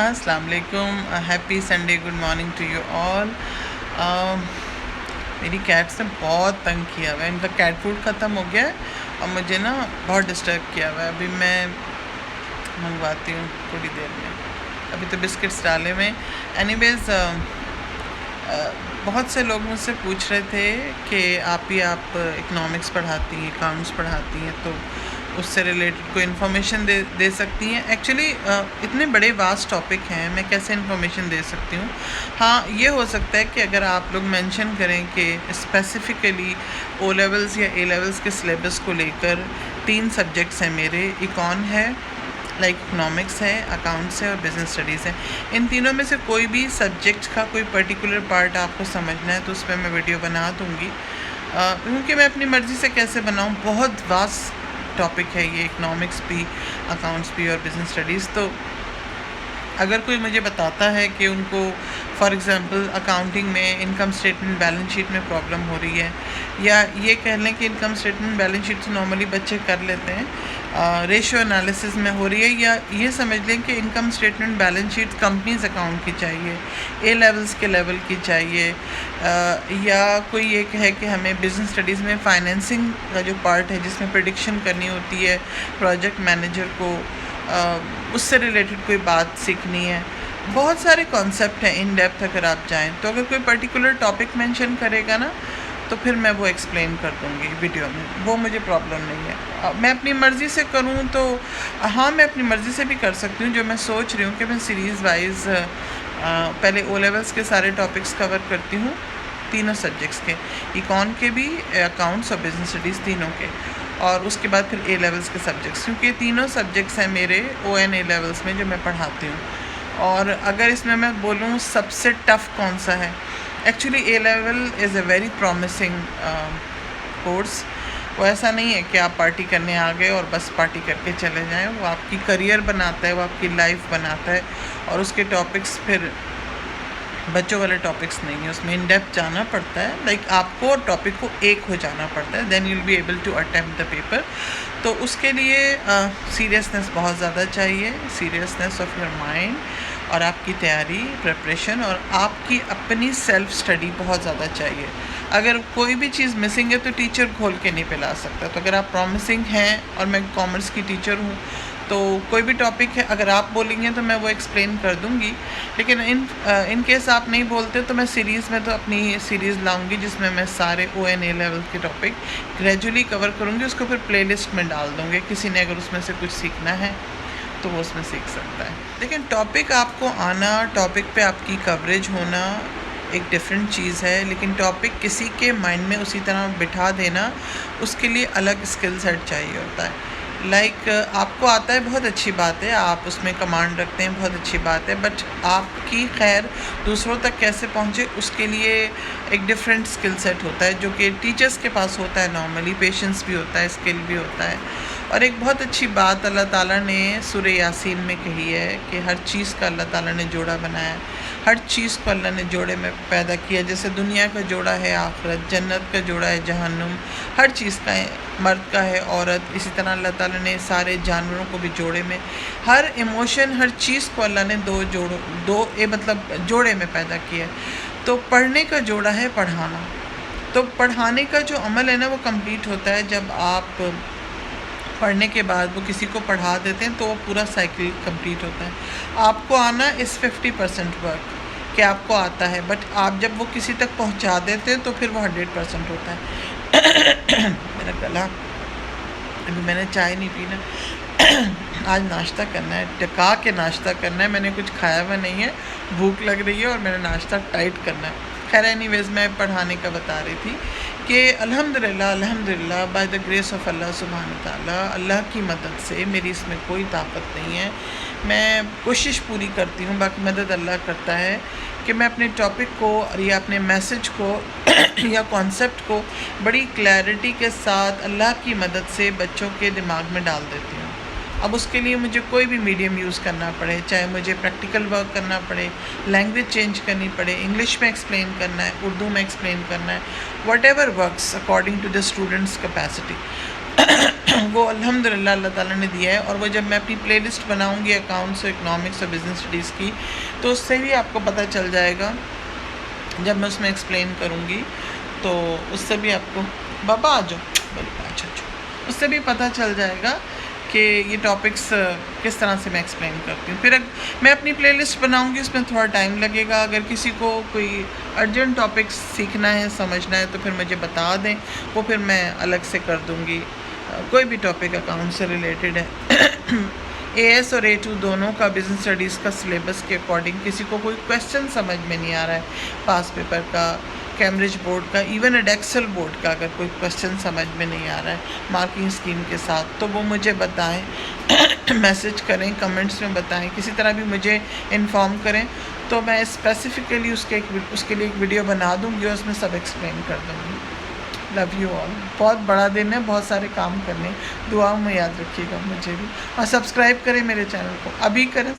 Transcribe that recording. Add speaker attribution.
Speaker 1: السلام علیکم. Happy Sunday. Good morning to you all. میری کیٹس نے بہت تنگ کیا ہوا ہے. ان کا کیٹ فوڈ ختم ہو گیا ہے اور مجھے نا بہت ڈسٹرب کیا ہوا ہے. ابھی میں منگواتی ہوں تھوڑی دیر میں. ابھی تو بسکٹس ڈالے ہوئے. اینی ویز بہت سے لوگ مجھ سے پوچھ رہے تھے کہ آپ اکنامکس پڑھاتی ہیں, اکاؤنٹس پڑھاتی ہیں, تو اس سے ریلیٹڈ کوئی انفارمیشن دے سکتی ہیں. ایکچولی اتنے بڑے واسٹ ٹاپک ہیں, میں کیسے انفارمیشن دے سکتی ہوں. ہاں, یہ ہو سکتا ہے کہ اگر آپ لوگ مینشن کریں کہ اسپیسیفکلی او لیولز یا اے لیولز کے سلیبس کو لے کر 3 سبجیکٹس ہیں میرے. اکون ہے, لائک اکنامکس ہے, اکاؤنٹس ہے اور بزنس اسٹڈیز ہے. ان تینوں میں سے کوئی بھی سبجیکٹ کا کوئی پرٹیکولر پارٹ آپ کو سمجھنا ہے تو اس پہ میں ویڈیو بنا دوں گی. کیونکہ میں اپنی مرضی سے کیسے بناؤں, بہت واسٹ ٹاپک ہے یہ, اکنامکس بھی, اکاؤنٹس بھی اور بزنس اسٹڈیز. تو اگر کوئی مجھے بتاتا ہے کہ ان کو فار ایگزامپل اکاؤنٹنگ میں انکم اسٹیٹمنٹ بیلنس شیٹ میں پرابلم ہو رہی ہے, یا یہ کہہ لیں کہ انکم اسٹیٹمنٹ بیلنس شیٹ تو نارملی بچے کر لیتے ہیں, ریشیو انالیسز میں ہو رہی ہے, یا یہ سمجھ لیں کہ income statement balance sheet companies account کی چاہیے, اے لیولز کے لیول کی چاہیے, یا کوئی یہ کہے کہ ہمیں بزنس اسٹڈیز میں فائنینسنگ کا جو پارٹ ہے جس میں پریڈکشن کرنی ہوتی ہے پروجیکٹ مینیجر کو, اس سے ریلیٹڈ کوئی بات سیکھنی ہے. بہت سارے کانسیپٹ ہیں ان ڈیپتھ. اگر آپ جائیں تو اگر کوئی پرٹیکولر ٹاپک مینشن کرے گا نا تو پھر میں وہ ایکسپلین کر دوں گی ویڈیو میں, وہ مجھے پرابلم نہیں ہے. میں اپنی مرضی سے کروں تو ہاں, میں اپنی مرضی سے بھی کر سکتی ہوں. جو میں سوچ رہی ہوں کہ میں سیریز وائز پہلے او لیولس کے سارے ٹاپکس کور کرتی ہوں, تینوں سبجیکٹس کے, اکون کے بھی, اکاؤنٹس اور بزنس اسٹڈیز تینوں کے, اور اس کے بعد پھر اے لیولس کے سبجیکٹس, کیونکہ یہ تینوں سبجیکٹس ہیں میرے او این اے لیولس میں جو میں پڑھاتی ہوں. اور اگر اس میں بولوں سب سے ٹف کون سا ہے, actually a level is a very promising course. وہ ایسا نہیں ہے کہ آپ پارٹی کرنے آ گئے اور بس پارٹی کر کے چلے جائیں. وہ آپ کی کریئر بناتا ہے, وہ آپ کی لائف بناتا ہے, اور اس کے ٹاپکس پھر بچوں والے ٹاپکس نہیں ہیں. اس میں ان ڈیپتھ جانا پڑتا ہے, لائک آپ کو ٹاپک کو ایک ہو جانا پڑتا ہے, then you will be able to attempt the paper. تو اس کے لیے سیریسنس بہت زیادہ چاہیے, سیریسنس آف یور مائنڈ, اور آپ کی تیاری, پریپریشن, اور آپ کی اپنی سیلف اسٹڈی بہت زیادہ چاہیے. اگر کوئی بھی چیز مسنگ ہے تو ٹیچر کھول کے نہیں پلا سکتا. تو اگر آپ پرومسنگ ہیں, اور میں کامرس کی ٹیچر ہوں, تو کوئی بھی ٹاپک ہے اگر آپ بولیں گے تو میں وہ ایکسپلین کر دوں گی. لیکن ان کیس آپ نہیں بولتے تو میں سیریز میں تو اپنی سیریز لاؤں گی جس میں سارے او این اے لیول کے ٹاپک گریجولی کور کروں گی. اس کو پھر پلے لسٹ میں ڈال دوں گی. کسی نے اگر اس میں سے کچھ سیکھنا ہے تو وہ اس میں سیکھ سکتا ہے. لیکن ٹاپک آپ کو آنا, ٹاپک پہ آپ کی کوریج ہونا ایک ڈفرینٹ چیز ہے, لیکن ٹاپک کسی کے مائنڈ میں اسی طرح بٹھا دینا, اس کے لیے الگ اسکل سیٹ چاہیے ہوتا ہے. لائک آپ کو آتا ہے, بہت اچھی بات ہے, آپ اس میں کمانڈ رکھتے ہیں, بہت اچھی بات ہے, بٹ آپ کی خیر دوسروں تک کیسے پہنچے اس کے لیے ایک ڈفرینٹ اسکل سیٹ ہوتا ہے, جو کہ ٹیچرس کے پاس ہوتا ہے نارملی. پیشنس بھی ہوتا ہے, اسکل بھی ہوتا ہے. اور ایک بہت اچھی بات اللہ تعالیٰ نے سورہ یاسین میں کہی ہے کہ ہر چیز کا اللہ تعالیٰ نے جوڑا بنایا ہے, ہر چیز کو اللہ نے جوڑے میں پیدا کیا. جیسے دنیا کا جوڑا ہے آخرت, جنت کا جوڑا ہے جہنم, ہر چیز کا ہے, مرد کا ہے عورت. اسی طرح اللہ تعالیٰ نے سارے جانوروں کو بھی جوڑے میں, ہر ایموشن, ہر چیز کو اللہ نے جوڑے میں پیدا کیا ہے. تو پڑھنے کا جوڑا ہے پڑھانا. تو پڑھانے کا جو عمل ہے نا وہ کمپلیٹ ہوتا ہے جب آپ پڑھنے کے بعد وہ کسی کو پڑھا دیتے ہیں, تو وہ پورا سائیکل کمپلیٹ ہوتا ہے. آپ کو آنا از 50% ورک کہ آپ کو آتا ہے, بٹ آپ جب وہ کسی تک پہنچا دیتے ہیں تو پھر وہ 100% ہوتا ہے. میرا گلا, ابھی میں نے چائے نہیں پی نا, آج ناشتہ کرنا ہے, ٹکا کے ناشتہ کرنا ہے. میں نے کچھ کھایا ہوا نہیں ہے, بھوک لگ رہی ہے, اور میں نے ناشتہ ٹائٹ کرنا ہے. خیر اینی ویز میں پڑھانے کا بتا رہی تھی کہ الحمدللہ بائی دا گریس آف اللہ سبحانہ تعالیٰ, اللہ کی مدد سے, میری اس میں کوئی طاقت نہیں ہے, میں کوشش پوری کرتی ہوں, باقی مدد اللہ کرتا ہے, کہ میں اپنے ٹاپک کو یا اپنے میسج کو یا کانسیپٹ کو بڑی کلیئرٹی کے ساتھ اللہ کی مدد سے بچوں کے دماغ میں ڈال دیتی ہوں. اب اس کے لیے مجھے کوئی بھی میڈیم یوز کرنا پڑے, چاہے مجھے پریکٹیکل ورک کرنا پڑے, لینگویج چینج کرنی پڑے, انگلش میں ایکسپلین کرنا ہے, اردو میں ایکسپلین کرنا ہے, whatever works according to the students capacity. وہ الحمدللہ اللہ تعالیٰ نے دیا ہے، اور وہ جب میں اپنی پلے لسٹ بناؤں گی اکاؤنٹس اور اکنامکس اور بزنس اسٹڈیز کی، تو اس سے بھی آپ کو پتہ چل جائے گا، جب میں اس میں ایکسپلین کروں گی تو اس سے بھی آپ کو بابا آ جاؤ، اچھا اس سے بھی پتہ چل جائے گا کہ یہ ٹاپکس کس طرح سے میں ایکسپلین کرتی ہوں۔ پھر میں اپنی پلے لسٹ بناؤں گی، اس میں تھوڑا ٹائم لگے گا، اگر کسی کو کوئی ارجنٹ ٹاپکس سیکھنا ہے، سمجھنا ہے، تو پھر مجھے بتا دیں، وہ پھر میں الگ سے کر دوں گی۔ کوئی بھی ٹاپک اکاؤنٹ سے ریلیٹڈ ہے، AS اور A2 دونوں کا بزنس اسٹڈیز کا سلیبس کے اکارڈنگ کسی کو کوئی کویسچن سمجھ میں نہیں آ رہا ہے، پاس پیپر کا، کیمبرج بورڈ کا، ایون ایڈیکسل بورڈ کا اگر کوئی کویسچن سمجھ میں نہیں آ رہا ہے مارکنگ اسکیم کے ساتھ، تو وہ مجھے بتائیں، میسج کریں، کمنٹس میں بتائیں، کسی طرح بھی مجھے انفارم کریں، تو میں اسپیسیفکلی اس کے لیے ایک ویڈیو بنا دوں گی اور اس میں سب ایکسپلین کر دوں گی۔ Love you all. بہت بڑا دن ہے، بہت سارے کام کرنے، دعاؤں میں یاد رکھیے گا مجھے بھی، اور سبسکرائب کریں میرے چینل کو، ابھی کریں۔